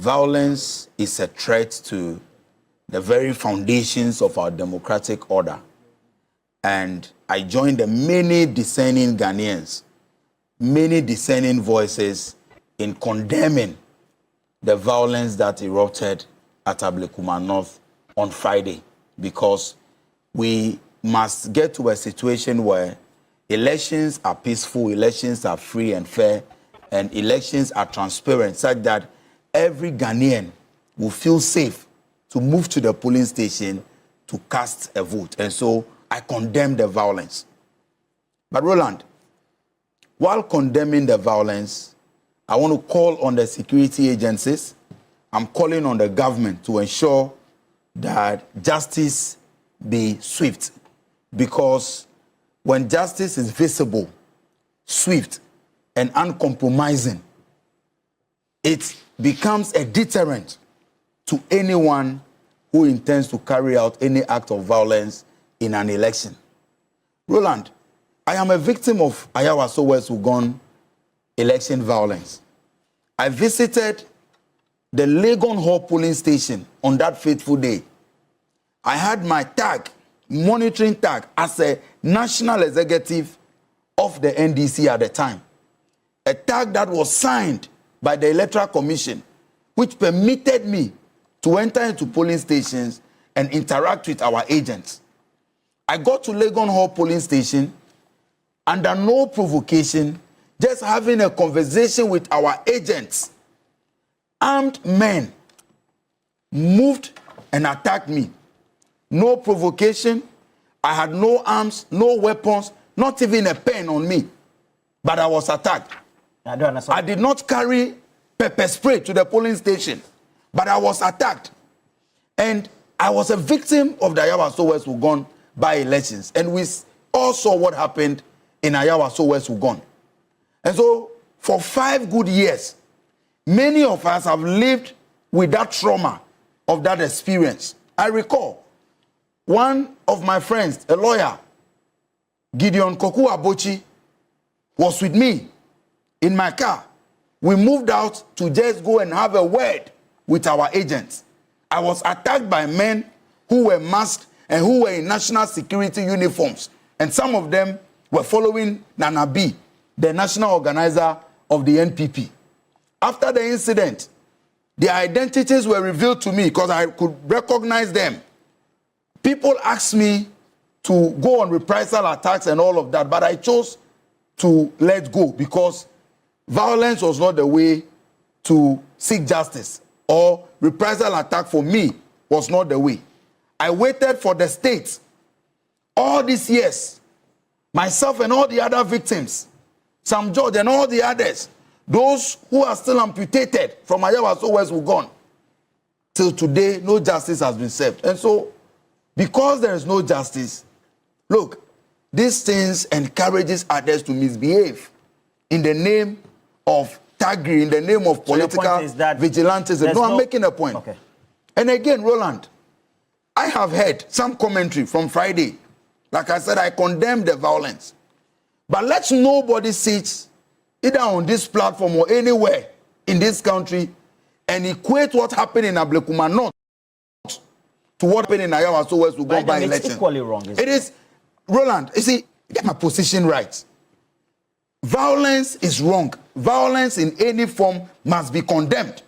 Violence is a threat to the very foundations of our democratic order. And I join the many discerning Ghanaians, many discerning voices in condemning the violence that erupted at Ablekuma North on Friday, because we must get to a situation where elections are peaceful, elections are free and fair, and elections are transparent, such that every Ghanaian will feel safe to move to the polling station to cast a vote. And so I condemn the violence. But Roland, while condemning the violence, I want to call on the security agencies. I'm calling on the government to ensure that justice be swift, because when justice is visible, swift, and uncompromising, it becomes a deterrent to anyone who intends to carry out any act of violence in an election. Roland, I am a victim of Ayawaso West Wugon election violence. I visited the Legon Hall polling station on that fateful day. I had my tag, monitoring tag, as a national executive of the NDC at the time. A tag that was signed by the Electoral Commission, which permitted me to enter into polling stations and interact with our agents. I got to Legon Hall polling station under no provocation, just having a conversation with our agents. Armed men moved and attacked me. No provocation. I had no arms, no weapons, not even a pen on me. But I was attacked. I did not carry pepper spray to the polling station, but I was attacked. And I was a victim of the Ayawaso West Wugon by-elections. And we all saw what happened in Ayawaso West Wugon. And so, for 5 good years, many of us have lived with that trauma of that experience. I recall one of my friends, a lawyer, Gideon Koku Abochi, was with me in my car. We moved out to just go and have a word with our agents. I was attacked by men who were masked and who were in national security uniforms. And some of them were following Nana B, the national organizer of the NPP. After the incident, their identities were revealed to me because I could recognize them. People asked me to go on reprisal attacks and all of that, but I chose to let go because violence was not the way to seek justice, or reprisal attack for me was not the way. I waited for the state all these years, myself and all the other victims, Sam George and all the others, those who are still amputated from Ayawaso West Wugon. Till today, no justice has been served. And so, because there is no justice, look, these things encourages others to misbehave in the name of thuggery, in the name of political vigilantism. No, I'm making a point. Okay. And again, Roland, I have heard some commentary from Friday. Like I said, I condemn the violence. But let nobody sit either on this platform or anywhere in this country and equate what happened in Ablekuma North to what happened in Ayawaso West Wugon by election. It's equally wrong. It is, Roland, you see, get my position right. Violence is wrong. Violence in any form must be condemned.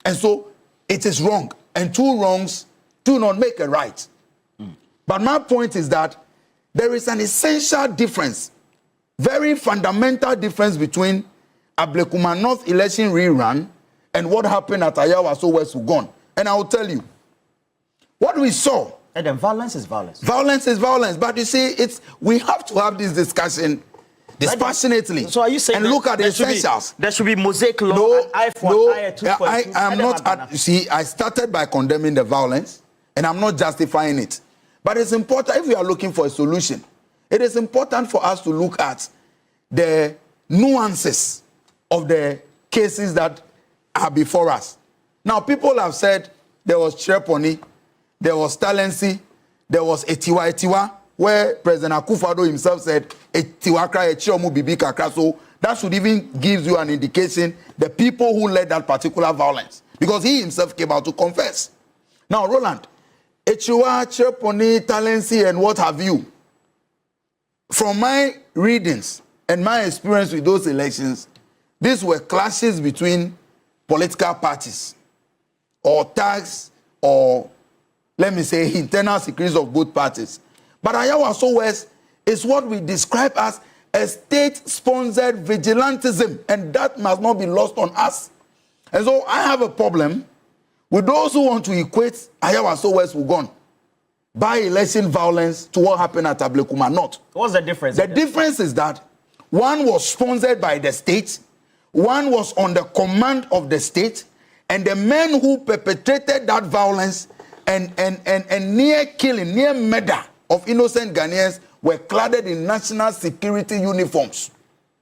And so it is wrong. And two wrongs do not make a right. But my point is that there is an essential difference, very fundamental difference between Ablekuma North election rerun and what happened at Ayawaso West Wugon. And I will tell you, what we saw. And then violence is violence. Violence is violence. But you see, we have to have this discussion dispassionately. So are you saying and look at the essentials? There should be mosaic law, an eye for an eye, 2 for 2. I am not. You see, I started by condemning the violence, and I'm not justifying it. But it's important, if we are looking for a solution, it is important for us to look at the nuances of the cases that are before us. Now, people have said there was Chereponi, there was Talensi, there was Etiwa, where President Akufo-Addo himself said, Etiwakra, Echiomu, Bibi Kakra. So that should even give you an indication the people who led that particular violence. because he himself came out to confess. Now, Roland, Echiwa, Cheponi, Talensi, and what have you, from my readings and my experience with those elections, these were clashes between political parties or tags or, let me say, internal secrets of both parties. But Ayawaso West is what we describe as a state-sponsored vigilantism, and that must not be lost on us. And so I have a problem with those who want to equate Ayawaso West Wugon by-election violence to what happened at Ablekuma North. What's the difference? The difference is that one was sponsored by the state, one was on the command of the state, and the men who perpetrated that violence and near killing, near murder of innocent Ghanaians were clad in national security uniforms.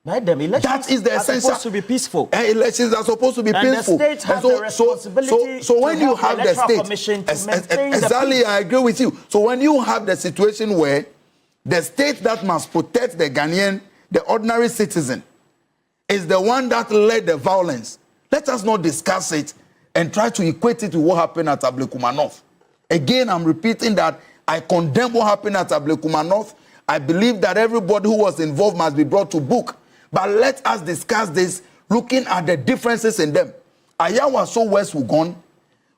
Right, them elections that is the essential. Are supposed to be peaceful. Elections are supposed to be peaceful. The state has the responsibility so when you have the state, exactly, I agree with you. So when you have the situation where the state that must protect the Ghanaian, the ordinary citizen, is the one that led the violence, let us not discuss it and try to equate it to what happened at Ablekuma North. Again, I'm repeating that I condemn what happened at Ablekuma North. I believe that everybody who was involved must be brought to book. But let us discuss this looking at the differences in them. Ayawaso West Wugon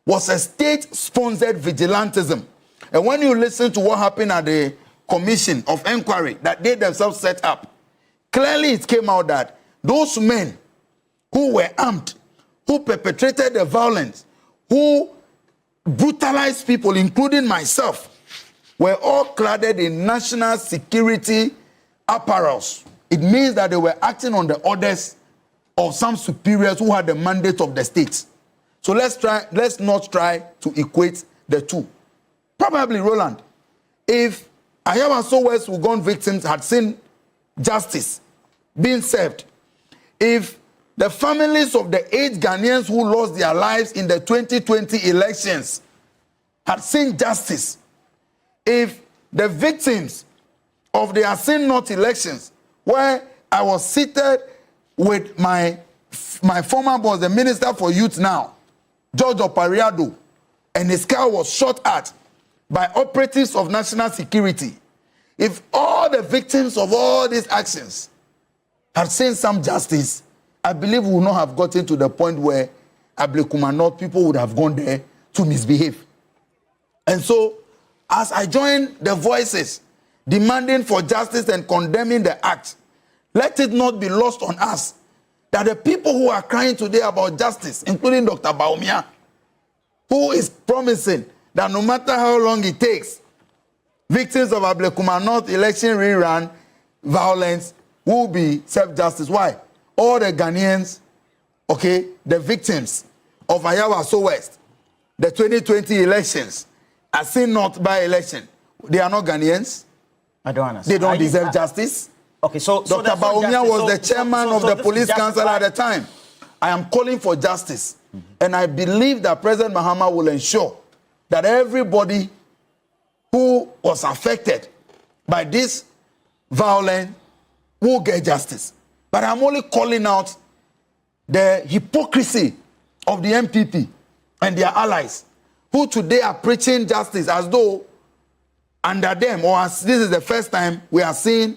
was a state-sponsored vigilantism. And when you listen to what happened at the commission of inquiry that they themselves set up, clearly it came out that those men who were armed, who perpetrated the violence, who brutalized people, including myself, were all clad in national security apparels. It means that they were acting on the orders of some superiors who had the mandate of the state. So let's not try to equate the two. Probably, Roland, if Ayawaso West Wugon victims had seen justice being served, if the families of the 8 Ghanaians who lost their lives in the 2020 elections had seen justice, if the victims of the Asin North elections, where I was seated with my former boss, the Minister for Youth now, George Opariado, and his car was shot at by operatives of national security. If all the victims of all these actions had seen some justice, I believe we would not have gotten to the point where Ablekuma North people would have gone there to misbehave. And so, as I join the voices demanding for justice and condemning the act, let it not be lost on us that the people who are crying today about justice, including Dr. Baumia, who is promising that no matter how long it takes, victims of Ablekuma North election rerun violence will be self-justice. Why? All the Ghanaians, okay, the victims of Ayawaso West, the 2020 elections, are seen not by election. They are not Ghanaians. I don't understand. They don't deserve justice. Okay, so Dr. Baumia was the chairman of the police council at the time. I am calling for justice. And I believe that President Mahama will ensure that everybody who was affected by this violence will get justice. But I'm only calling out the hypocrisy of the MPP and their allies, who today are preaching justice as though under them, or as this is the first time we are seeing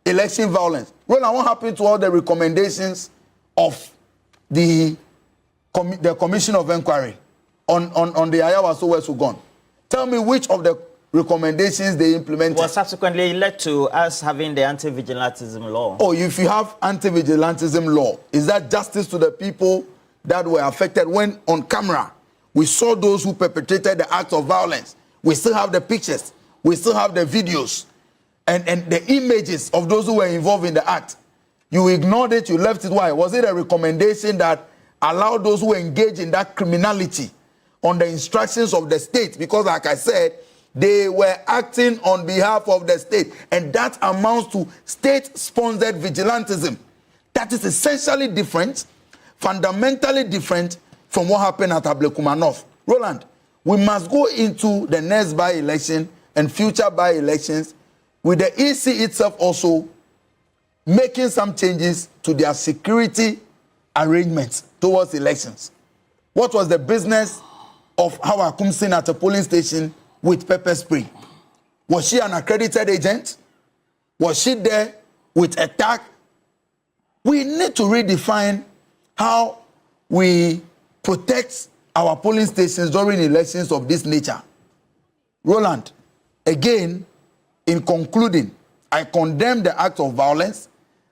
election violence. Well, what happened to all the recommendations of the Commission of Inquiry on the Ayawaso West Wugon? Tell me which of the recommendations they implemented. Well, subsequently it led to us having the anti-vigilantism law. Oh, if you have anti-vigilantism law, is that justice to the people that were affected when on camera we saw those who perpetrated the act of violence? We still have the pictures. We still have the videos and the images of those who were involved in the act. You ignored it, you left it. Why? Was it a recommendation that allowed those who engage in that criminality on the instructions of the state? Because like I said, they were acting on behalf of the state. And that amounts to state-sponsored vigilantism. That is essentially different, fundamentally different from what happened at Ablekuma North. Roland, we must go into the next by-election and future by-elections with the EC itself also making some changes to their security arrangements towards elections. What was the business of Ayawaso seen at a polling station with pepper spray? Was she an accredited agent? Was she there with a tag? We need to redefine how we protect our polling stations during elections of this nature. Roland, again, in concluding, I condemn the act of violence.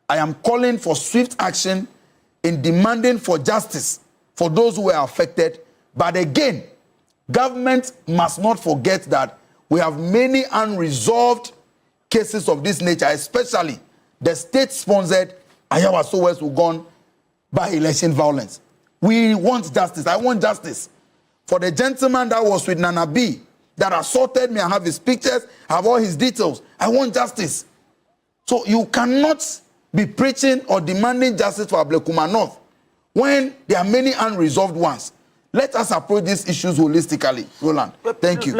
I am calling for swift action in demanding for justice for those who were affected. But again, government must not forget that we have many unresolved cases of this nature, especially the state-sponsored Ayawaso West Wugon by election violence. We want justice. I want justice for the gentleman that was with Nana B that assaulted me. I have his pictures, I have all his details. I want justice. So you cannot be preaching or demanding justice for Ablekuma North when there are many unresolved ones. Let us approach these issues holistically. Roland, thank you.